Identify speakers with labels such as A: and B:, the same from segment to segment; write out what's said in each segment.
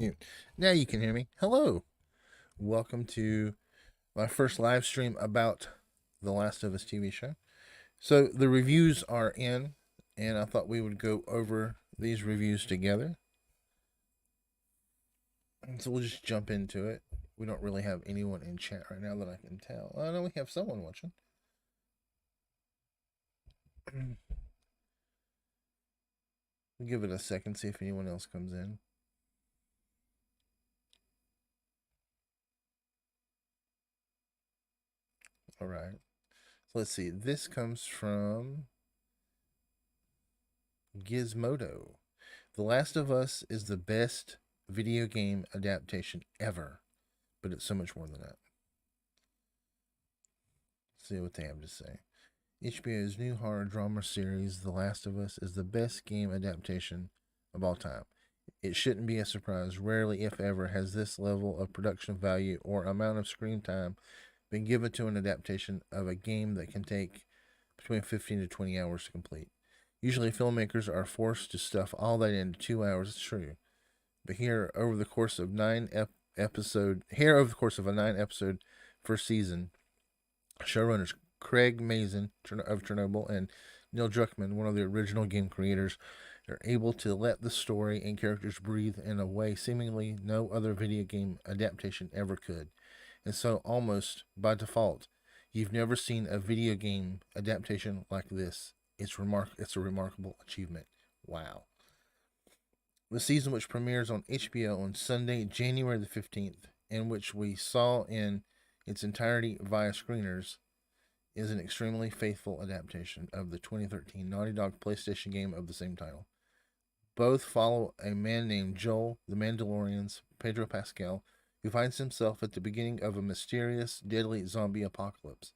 A: Mute. Now you can hear me. Hello. Welcome to my first live stream about The Last of Us TV show. So the reviews are in, and I thought we would go over these reviews together. And so we'll just jump into it. We don't really have anyone in chat right now that I can tell. Oh, no, we have someone watching. We'll give it a second, see if anyone else comes in. All right. So let's see. This comes from Gizmodo. The Last of Us is the best video game adaptation ever, but it's so much more than that. Let's see what they have to say. HBO's new horror drama series, The Last of Us, is the best game adaptation of all time. It shouldn't be a surprise. Rarely, if ever, has this level of production value or amount of screen time been given to an adaptation of a game that can take between 15 to 20 hours to complete. Usually, filmmakers are forced to stuff all that into 2 hours. It's true, but here, over the course of a 9-episode first season, showrunners Craig Mazin of Chernobyl and Neil Druckmann, one of the original game creators, are able to let the story and characters breathe in a way seemingly no other video game adaptation ever could. And so, almost by default, you've never seen a video game adaptation like this. It's a remarkable achievement. Wow. The season, which premieres on HBO on Sunday, January the 15th, and which we saw in its entirety via screeners, is an extremely faithful adaptation of the 2013 Naughty Dog PlayStation game of the same title. Both follow a man named Joel, the Mandalorian's Pedro Pascal, who finds himself at the beginning of a mysterious, deadly zombie apocalypse.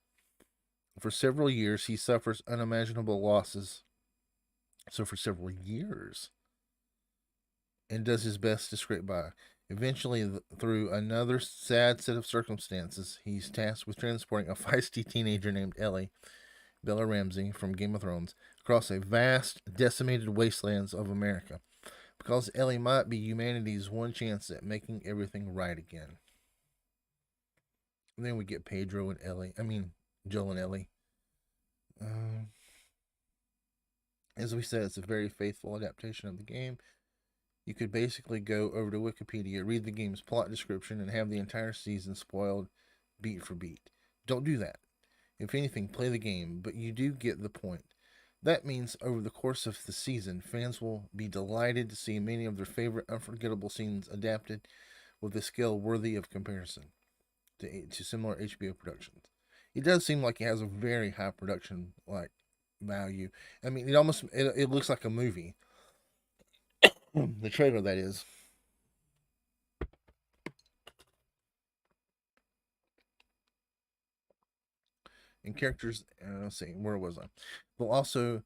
A: For several years, he suffers unimaginable losses. For several years. And does his best to scrape by. Eventually, through another sad set of circumstances, he's tasked with transporting a feisty teenager named Ellie, Bella Ramsey from Game of Thrones, across a vast, decimated wastelands of America, because Ellie might be humanity's one chance at making everything right again. And then we get Joel and Ellie. As we said, it's a very faithful adaptation of the game. You could basically go over to Wikipedia, read the game's plot description, and have the entire season spoiled beat for beat. Don't do that. If anything, play the game, but you do get the point. That means over the course of the season, fans will be delighted to see many of their favorite unforgettable scenes adapted with a scale worthy of comparison to similar HBO productions. It does seem like it has a very high production value. I mean, it looks like a movie. The trailer, that is. And characters, let's see, where was I? They'll also,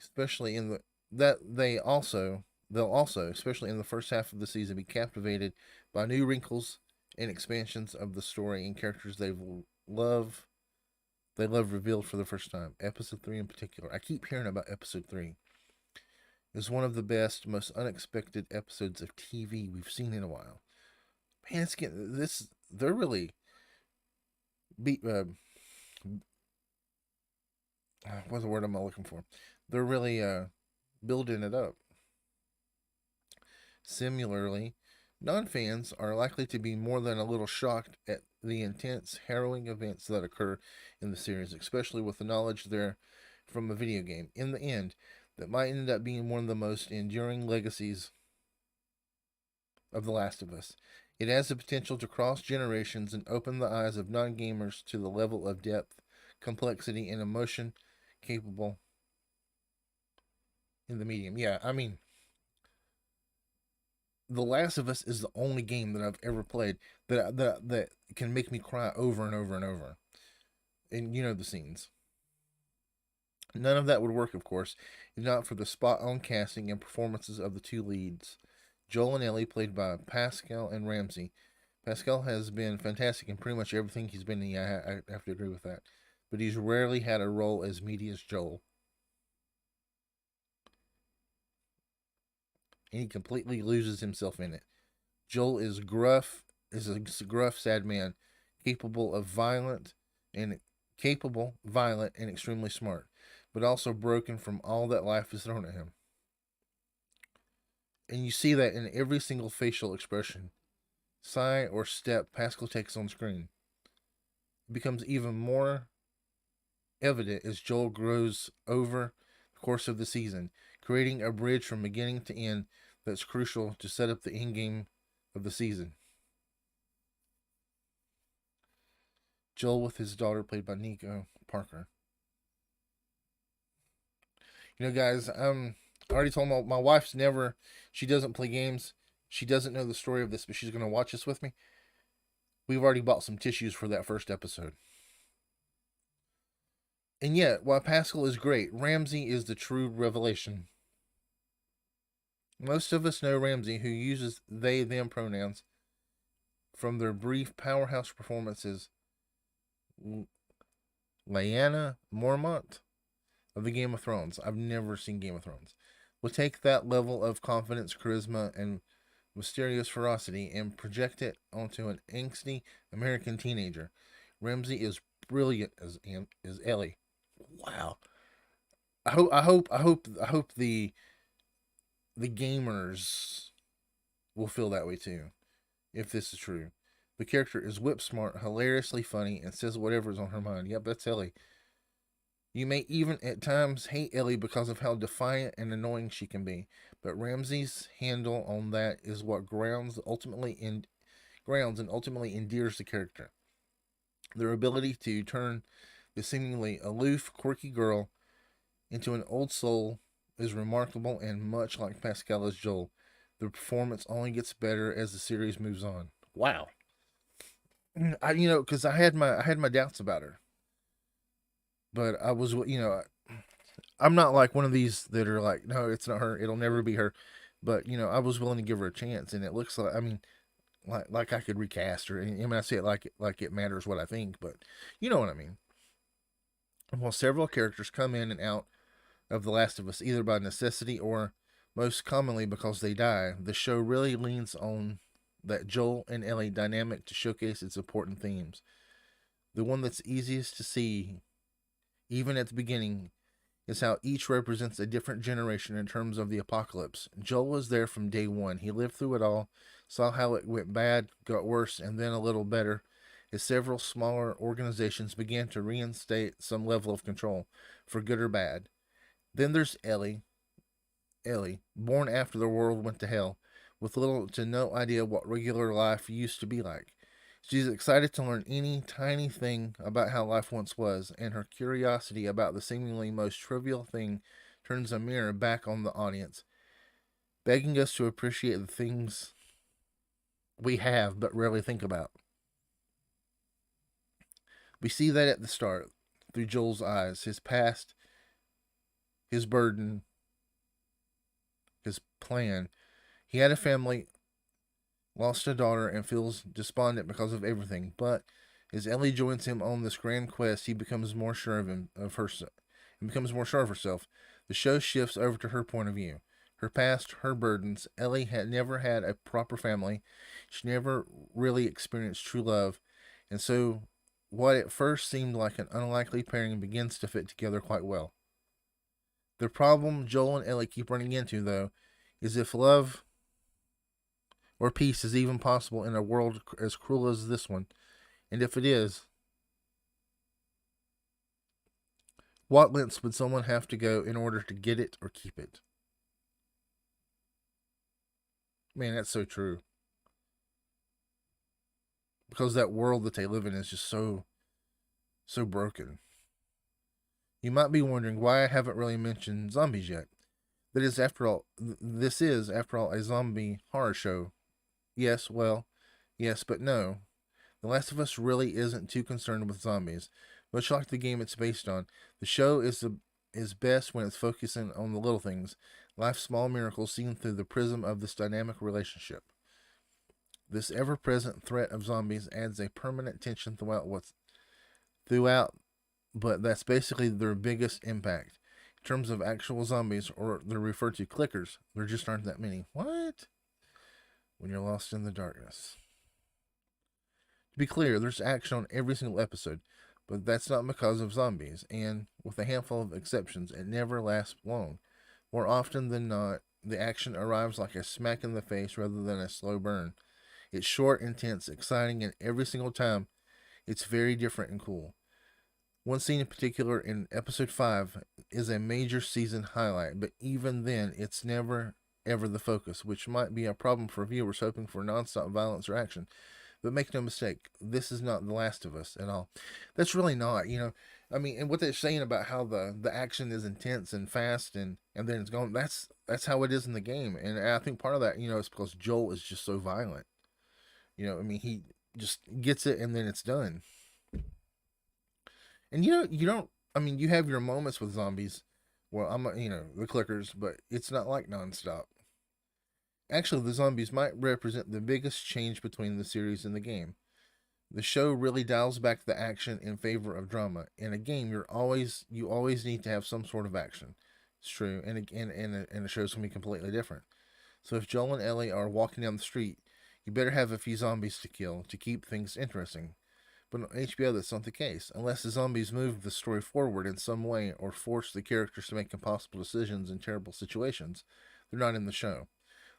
A: especially in the that they also they'll also, especially in the first half of the season, be captivated by new wrinkles and expansions of the story and characters they love revealed for the first time. Episode 3 in particular. I keep hearing about episode 3. It's one of the best, most unexpected episodes of TV we've seen in a while. Man, it's getting this. They're really what's the word I'm looking for? They're really building it up. Similarly, non-fans are likely to be more than a little shocked at the intense, harrowing events that occur in the series, especially with the knowledge there from a video game. In the end, that might end up being one of the most enduring legacies of The Last of Us. It has the potential to cross generations and open the eyes of non-gamers to the level of depth, complexity, and emotion capable in the medium. Yeah, I mean, The Last of Us is the only game that I've ever played that can make me cry over and over and over. And you know the scenes. None of that would work, of course, if not for the spot on casting and performances of the two leads. Joel and Ellie, played by Pascal and Ramsey. Pascal has been fantastic in pretty much everything he's been in. I have to agree with that. But he's rarely had a role as meaty as Joel. And he completely loses himself in it. Joel is a gruff, sad man, capable of and violent, and extremely smart, but also broken from all that life has thrown at him. And you see that in every single facial expression, sigh, or step Pascal takes on screen. It becomes even more evident as Joel grows over the course of the season, creating a bridge from beginning to end that's crucial to set up the end game of the season. Joel with his daughter, played by Nico Parker. Guys, I already told my wife's never. She doesn't play games. She doesn't know the story of this, but she's going to watch this with me. We've already bought some tissues for that first episode. And yet, while Pascal is great, Ramsey is the true revelation. Most of us know Ramsey, who uses they, them pronouns, from their brief powerhouse performances. Lyanna Mormont of the Game of Thrones. I've never seen Game of Thrones. Will take that level of confidence, charisma, and mysterious ferocity and project it onto an angsty American teenager. Ramsey is brilliant as Ellie. Wow. I hope the gamers will feel that way too, if this is true. The character is whip smart, hilariously funny, and says whatever is on her mind. Yep, that's Ellie. You may even at times hate Ellie because of how defiant and annoying she can be, but Ramsey's handle on that is what grounds and ultimately endears the character. Their ability to turn the seemingly aloof, quirky girl into an old soul is remarkable, and much like Pascal as Joel, the performance only gets better as the series moves on. Wow. Because I had my doubts about her, but I was, I'm not like one of these that are like, no, it's not her, it'll never be her. But I was willing to give her a chance, and it looks like, like I could recast her. And I say it like it matters what I think, but you know what I mean. While several characters come in and out of The Last of Us either by necessity or most commonly because they die, the show really leans on that Joel and Ellie dynamic to showcase its important themes. The one that's easiest to see, even at the beginning, is how each represents a different generation in terms of the apocalypse. Joel was there from day one. He lived through it all, saw how it went bad, got worse, and then a little better, as several smaller organizations began to reinstate some level of control, for good or bad. Then there's Ellie, born after the world went to hell, with little to no idea what regular life used to be like. She's excited to learn any tiny thing about how life once was, and her curiosity about the seemingly most trivial thing turns a mirror back on the audience, begging us to appreciate the things we have but rarely think about. We see that at the start, through Joel's eyes, his past, his burden, his plan. He had a family, lost a daughter, and feels despondent because of everything. But as Ellie joins him on this grand quest, he becomes more sure of herself, and becomes more sure of herself. The show shifts over to her point of view, her past, her burdens. Ellie had never had a proper family. She never really experienced true love, and so what at first seemed like an unlikely pairing begins to fit together quite well. The problem Joel and Ellie keep running into, though, is if love or peace is even possible in a world as cruel as this one. And if it is, what lengths would someone have to go in order to get it or keep it? Man, that's so true. Because that world that they live in is just so broken. You might be wondering why I haven't really mentioned zombies yet. This is, after all, a zombie horror show. Yes, well, yes, but no. The Last of Us really isn't too concerned with zombies. Much like the game it's based on, the show is best when it's focusing on the little things, life's small miracles seen through the prism of this dynamic relationship. This ever-present threat of zombies adds a permanent tension throughout, but that's basically their biggest impact. In terms of actual zombies, or they're referred to clickers, there just aren't that many. What? when you're lost in the darkness. To be clear, there's action on every single episode, but that's not because of zombies, and with a handful of exceptions, it never lasts long. More often than not, the action arrives like a smack in the face rather than a slow burn. It's short, intense, exciting, and every single time it's very different and cool. One scene in particular in episode 5 is a major season highlight, but even then, it's never ever the focus, which might be a problem for viewers hoping for nonstop violence or action. But make no mistake, this is not The Last of Us at all. That's really not, I mean, and what they're saying about how the action is intense and fast and then it's going. That's how it is in the game, and I think part of that, is because Joel is just so violent. I mean, he just gets it and then it's done. And you don't. I mean, you have your moments with zombies. Well, the clickers, but it's not like nonstop. Actually, the zombies might represent the biggest change between the series and the game. The show really dials back the action in favor of drama. In a game, you always need to have some sort of action. It's true, and the show's gonna be completely different. So if Joel and Ellie are walking down the street, you better have a few zombies to kill to keep things interesting. But on HBO, that's not the case. Unless the zombies move the story forward in some way or force the characters to make impossible decisions in terrible situations, they're not in the show.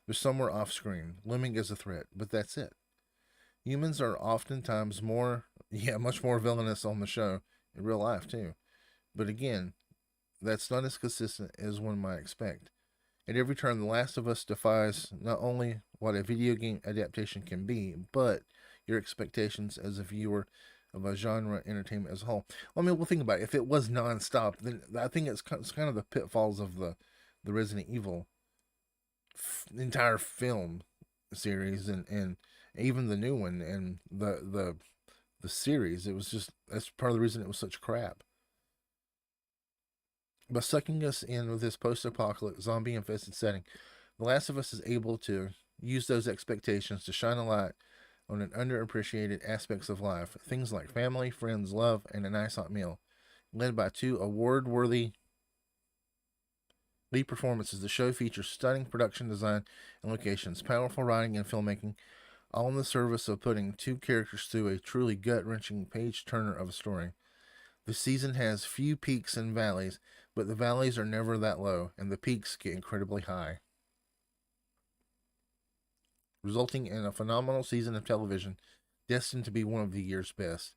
A: They're somewhere off screen, looming as a threat, but that's it. Humans are oftentimes much more villainous on the show, in real life too. But again, that's not as consistent as one might expect. At every turn, The Last of Us defies not only what a video game adaptation can be, but your expectations as a viewer of a genre entertainment as a whole. Well, I mean, we'll think about it. If it was nonstop, then I think it's kind of the pitfalls of the Resident Evil entire film series and even the new one and the series. It was just that's part of the reason it was such crap. By sucking us in with this post-apocalyptic zombie-infested setting, The Last of Us is able to use those expectations to shine a light on an underappreciated aspects of life, things like family, friends, love, and a nice hot meal. Led by two award-worthy lead performances, the show features stunning production design and locations, powerful writing and filmmaking, all in the service of putting two characters through a truly gut-wrenching page-turner of a story. The season has few peaks and valleys, but the valleys are never that low, and the peaks get incredibly high, resulting in a phenomenal season of television, destined to be one of the year's best.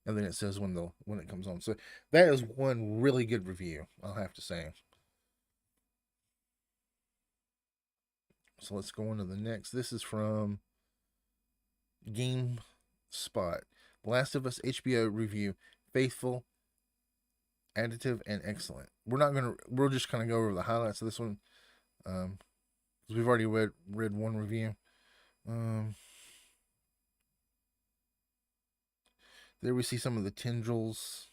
A: And then it says when it comes on. So that is one really good review, I'll have to say. So let's go on to the next. This is from GameSpot. The Last of Us HBO review. Faithful, additive, and excellent. We're just kind of go over the highlights of this one. Because we've already read one review. There we see some of the tendrils.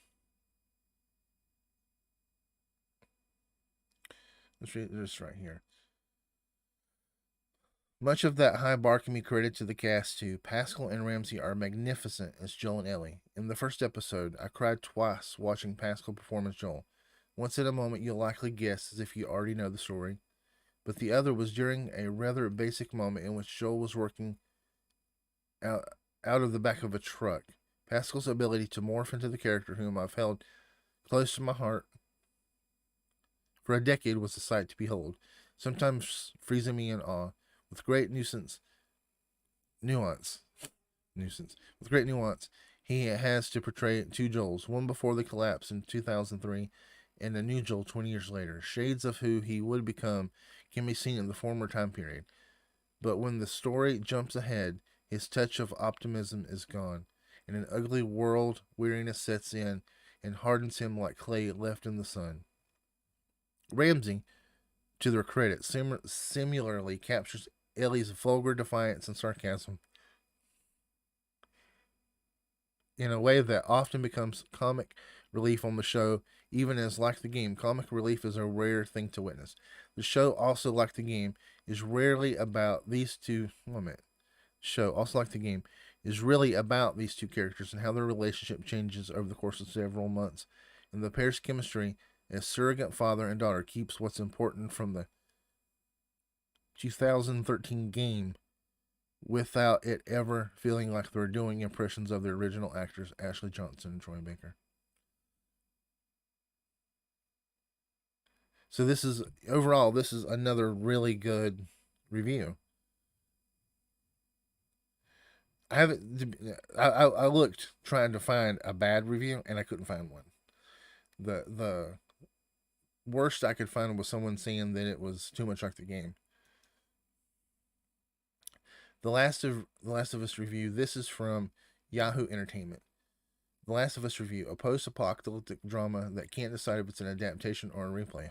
A: Let's read this right here. Much of that high bar can be credited to the cast too. Pascal and Ramsey are magnificent as Joel and Ellie. In the first episode, I cried twice watching Pascal perform as Joel. Once at a moment you'll likely guess as if you already know the story, but the other was during a rather basic moment in which Joel was working out of the back of a truck. Pascal's ability to morph into the character whom I've held close to my heart for a decade was a sight to behold, sometimes freezing me in awe. With great nuance, he has to portray two Joels, one before the collapse in 2003 and a new Joel 20 years later. Shades of who he would become can be seen in the former time period. But when the story jumps ahead, his touch of optimism is gone, and an ugly world weariness sets in and hardens him like clay left in the sun. Ramsey, to their credit, similarly captures Ellie's vulgar defiance and sarcasm in a way that often becomes comic relief on the show, even as, like the game, comic relief is a rare thing to witness. The show, also like the game, is rarely about these two. Show, also like the game, is really about these two characters and how their relationship changes over the course of several months. And the pair's chemistry as surrogate father and daughter keeps what's important from the 2013 game without it ever feeling like they're doing impressions of the original actors Ashley Johnson and Troy Baker. So this is overall, this is another really good review. I haven't. I looked trying to find a bad review and I couldn't find one. The worst I could find was someone saying that it was too much like the game. The Last of Us review. This is from Yahoo Entertainment. The Last of Us review: a post-apocalyptic drama that can't decide if it's an adaptation or a replay.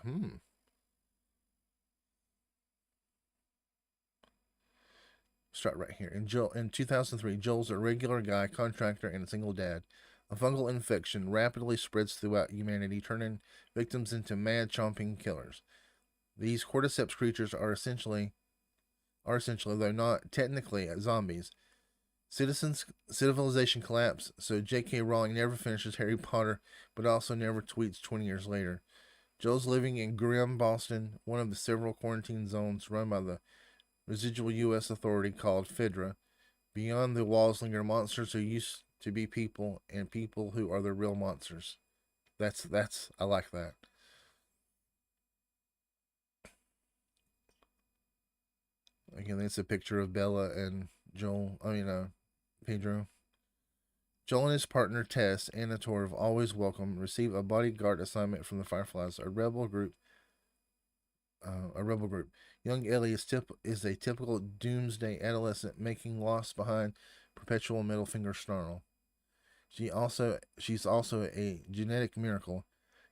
A: Start right here. In 2003, Joel's a regular guy, contractor, and a single dad. A fungal infection rapidly spreads throughout humanity, turning victims into mad chomping killers. These cordyceps creatures are essentially, though not technically, zombies. Civilization collapse, so J.K. Rowling never finishes Harry Potter, but also never tweets 20 years later. Joel's living in grim Boston, one of the several quarantine zones run by the residual U.S. authority called FEDRA. Beyond the walls linger monsters who used to be people, and people who are the real monsters. That's I like that. Again, it's a picture of Bella and Joel. Pedro. Joel and his partner Tess, Anna Torv, always welcome, receive a bodyguard assignment from the Fireflies, a rebel group. Young Ellie is a typical doomsday adolescent, making lost behind perpetual middle finger snarl. She's also a genetic miracle.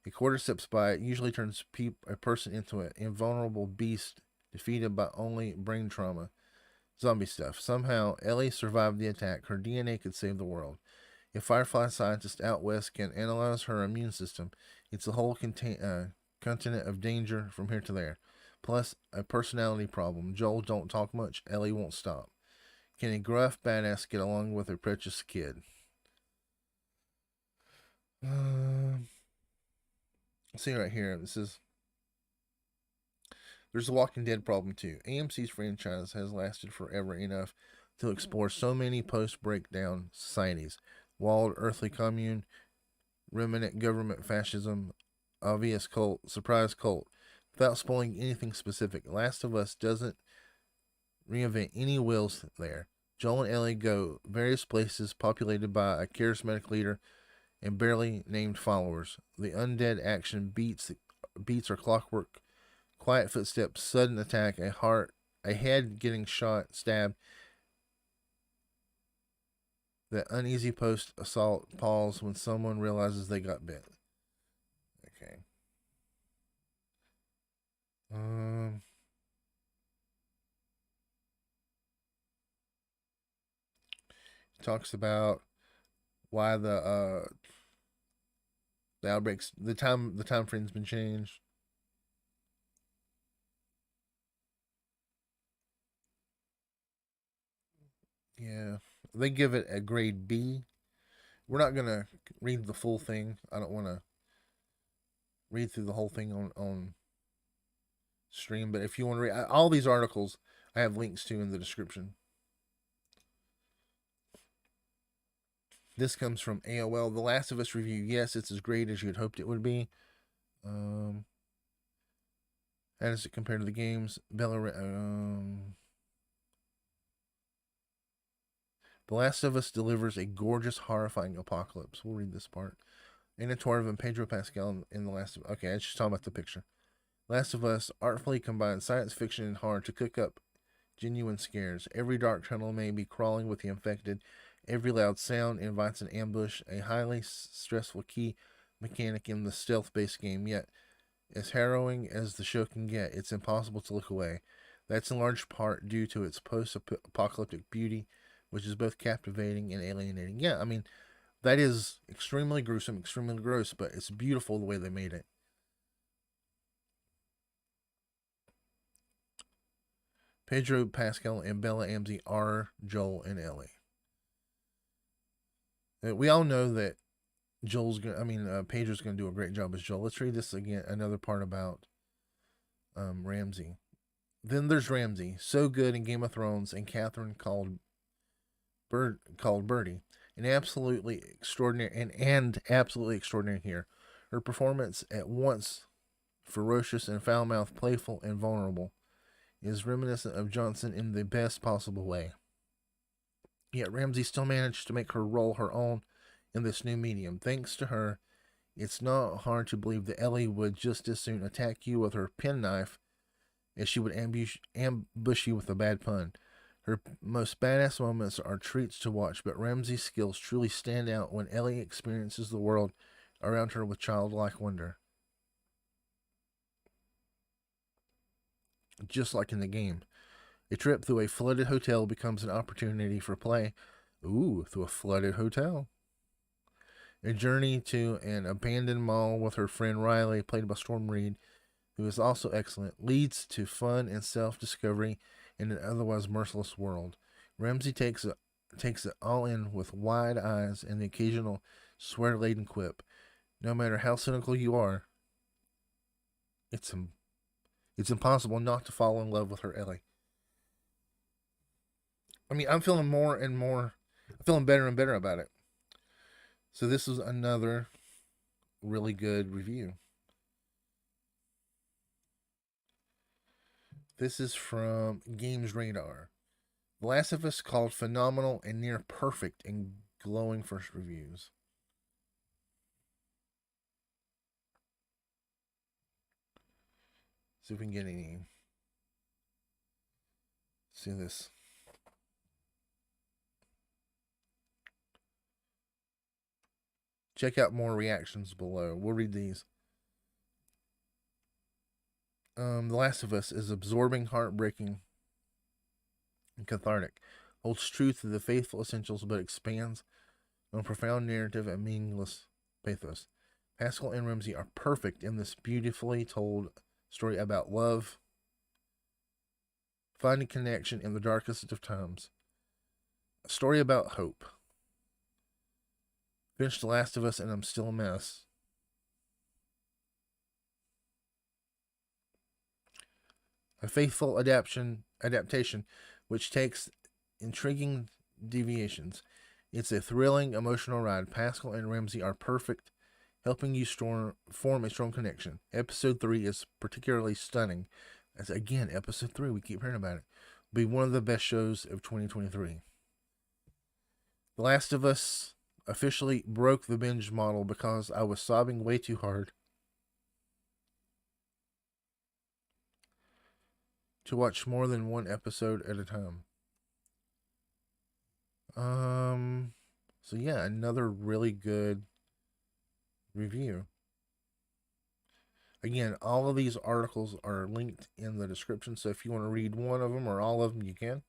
A: A cordyceps bite usually turns a person into an invulnerable beast defeated by only brain trauma. Zombie stuff. Somehow, Ellie survived the attack. Her DNA could save the world. A Firefly scientist out west can analyze her immune system. It's a whole continent of danger from here to there. Plus, a personality problem. Joel don't talk much. Ellie won't stop. Can a gruff badass get along with a precious kid? See right here. This is. There's a Walking Dead problem too. AMC's franchise has lasted forever enough to explore so many post-breakdown societies: walled earthly commune, remnant government fascism, obvious cult, surprise cult. Without spoiling anything specific, Last of Us doesn't reinvent any wheels there. Joel and Ellie go various places populated by a charismatic leader and barely named followers. The undead action beats are clockwork. Quiet footsteps, sudden attack, a head getting shot, stabbed. The uneasy post assault pause when someone realizes they got bit. Okay. Talks about why the outbreaks, the time frame's been changed. Yeah, they give it a grade B. We're not gonna read the full thing. I don't want to read through the whole thing on stream, but if you want to read all these articles, I have links to in the description. This comes from AOL. The Last of Us review. Yes, it's as great as you had hoped it would be. How does it compare to the games? The Last of Us delivers a gorgeous, horrifying apocalypse. We'll read this part. Anna Torv and Pedro Pascal in The Last of Us. Okay, I just talking about the picture. Last of Us artfully combines science fiction and horror to cook up genuine scares. Every dark tunnel may be crawling with the infected. Every loud sound invites an ambush, a highly stressful key mechanic in the stealth-based game, yet as harrowing as the show can get, it's impossible to look away. That's in large part due to its post-apocalyptic beauty, which is both captivating and alienating. Yeah, I mean, that is extremely gruesome, extremely gross, but it's beautiful the way they made it. Pedro Pascal and Bella Ramsey are Joel and Ellie. We all know that Pedro's gonna do a great job as Joel. Let's read this again. Another part about Ramsey. Then there's Ramsay, so good in Game of Thrones, and Catherine called Birdie, and absolutely extraordinary here. Her performance, at once ferocious and foul-mouthed, playful and vulnerable, is reminiscent of Johnson in the best possible way. Yet Ramsay still managed to make her role her own in this new medium. Thanks to her, it's not hard to believe that Ellie would just as soon attack you with her penknife as she would ambush you with a bad pun. Her most badass moments are treats to watch, but Ramsay's skills truly stand out when Ellie experiences the world around her with childlike wonder. Just like in the game. A trip through a flooded hotel becomes an opportunity for play. Ooh, through a flooded hotel. A journey to an abandoned mall with her friend Riley, played by Storm Reed, who is also excellent, leads to fun and self-discovery in an otherwise merciless world. Ramsay takes it all in with wide eyes and the occasional swear-laden quip. No matter how cynical you are, it's impossible not to fall in love with her Ellie. I mean, I'm feeling better and better about it. So this is another really good review. This is from Games Radar. The Last of Us called phenomenal and near perfect in glowing first reviews. See if we can get any. See this. Check out more reactions below. We'll read these. The Last of Us is absorbing, heartbreaking, and cathartic. Holds true to the faithful essentials, but expands on profound narrative and meaningless pathos. Pascal and Ramsay are perfect in this beautifully told story about love, finding connection in the darkest of times. A story about hope. Finished The Last of Us and I'm still a mess. A faithful adaptation which takes intriguing deviations. It's a thrilling, emotional ride. Pascal and Ramsay are perfect, helping you form a strong connection. Episode 3 is particularly stunning. As again, Episode 3, we keep hearing about it. Will be one of the best shows of 2023. The Last of Us officially broke the binge model because I was sobbing way too hard to watch more than one episode at a time. So yeah, another really good review. Again, all of these articles are linked in the description, so if you want to read one of them or all of them, you can.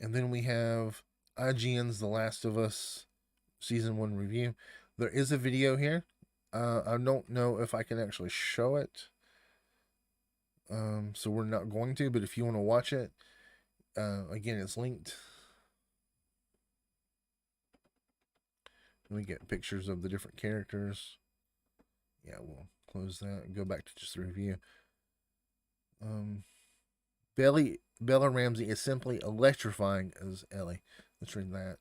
A: And then we have IGN's The Last of Us Season 1 review. There is a video here. I don't know if I can actually show it. So we're not going to, but if you want to watch it, again, it's linked. We get pictures of the different characters. Yeah, we'll close that and go back to just the review. Bella Ramsey is simply electrifying as Ellie. Let's read that.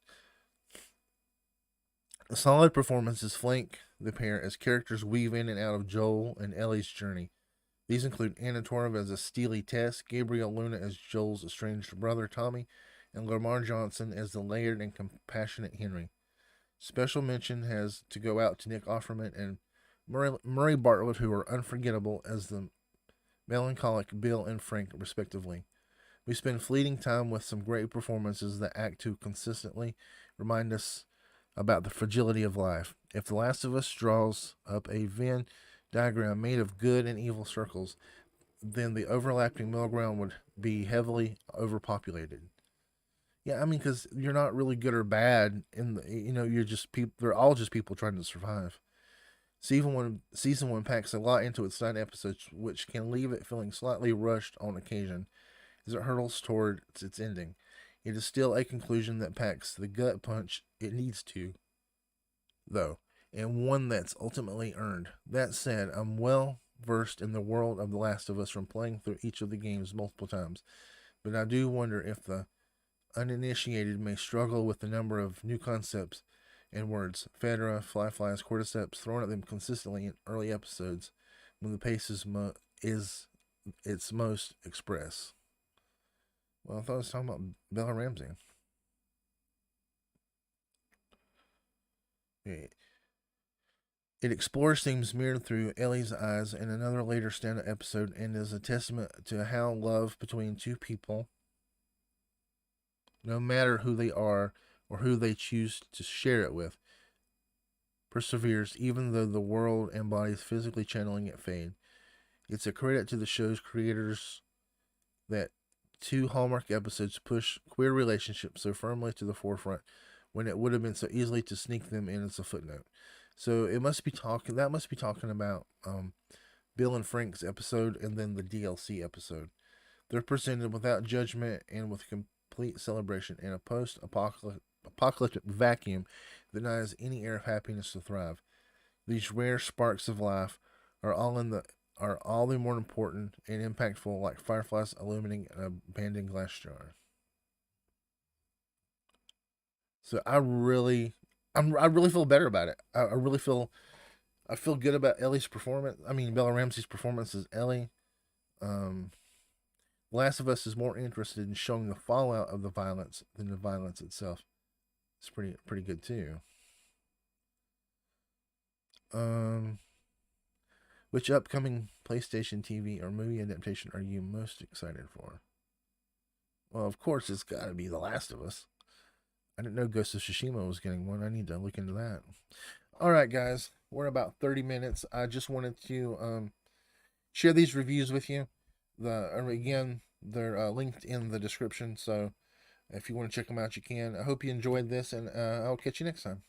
A: A solid performances flank the pair as characters weave in and out of Joel and Ellie's journey. These include Anna Torv as a steely Tess, Gabriel Luna as Joel's estranged brother Tommy, and Lamar Johnson as the layered and compassionate Henry. Special mention has to go out to Nick Offerman and Murray Bartlett, who are unforgettable as the melancholic Bill and Frank, respectively. We spend fleeting time with some great performances that act to consistently remind us about the fragility of life. If The Last of Us draws up a Venn diagram made of good and evil circles, then the overlapping middle ground would be heavily overpopulated. Yeah, I mean, because you're not really good or bad, you're just people. They're all just people trying to survive. Season one packs a lot into its 9 episodes, which can leave it feeling slightly rushed on occasion as it hurtles towards its ending. It is still a conclusion that packs the gut punch it needs to, though, and one that's ultimately earned. That said, I'm well versed in the world of The Last of Us from playing through each of the games multiple times, but I do wonder if the uninitiated may struggle with the number of new concepts and words, Phaedra, flies, cordyceps, thrown at them consistently in early episodes when the pace is its most express. Well, I thought I was talking about Bella Ramsey. It explores themes mirrored through Ellie's eyes in another later stand-up episode and is a testament to how love between two people, no matter who they are or who they choose to share it with, perseveres even though the world and bodies physically channeling it fade. It's a credit to the show's creators that two Hallmark episodes push queer relationships so firmly to the forefront when it would have been so easily to sneak them in as a footnote. So it must be talking about Bill and Frank's episode and then the DLC episode. They're presented without judgment and with complete celebration in a post-apocalyptic vacuum that denies any air of happiness to thrive. These rare sparks of life are all the more important and impactful, like fireflies illuminating an abandoned glass jar. So I really feel better about it. I feel good about Ellie's performance. I mean, Bella Ramsey's performance as Ellie. Last of Us is more interested in showing the fallout of the violence than the violence itself. It's pretty good too. Which upcoming PlayStation TV or movie adaptation are you most excited for? Well, of course, it's got to be The Last of Us. I didn't know Ghost of Tsushima was getting one. I need to look into that. All right, guys, we're about 30 minutes. I just wanted to share these reviews with you. Again, they're linked in the description, so if you want to check them out, you can. I hope you enjoyed this, and I'll catch you next time.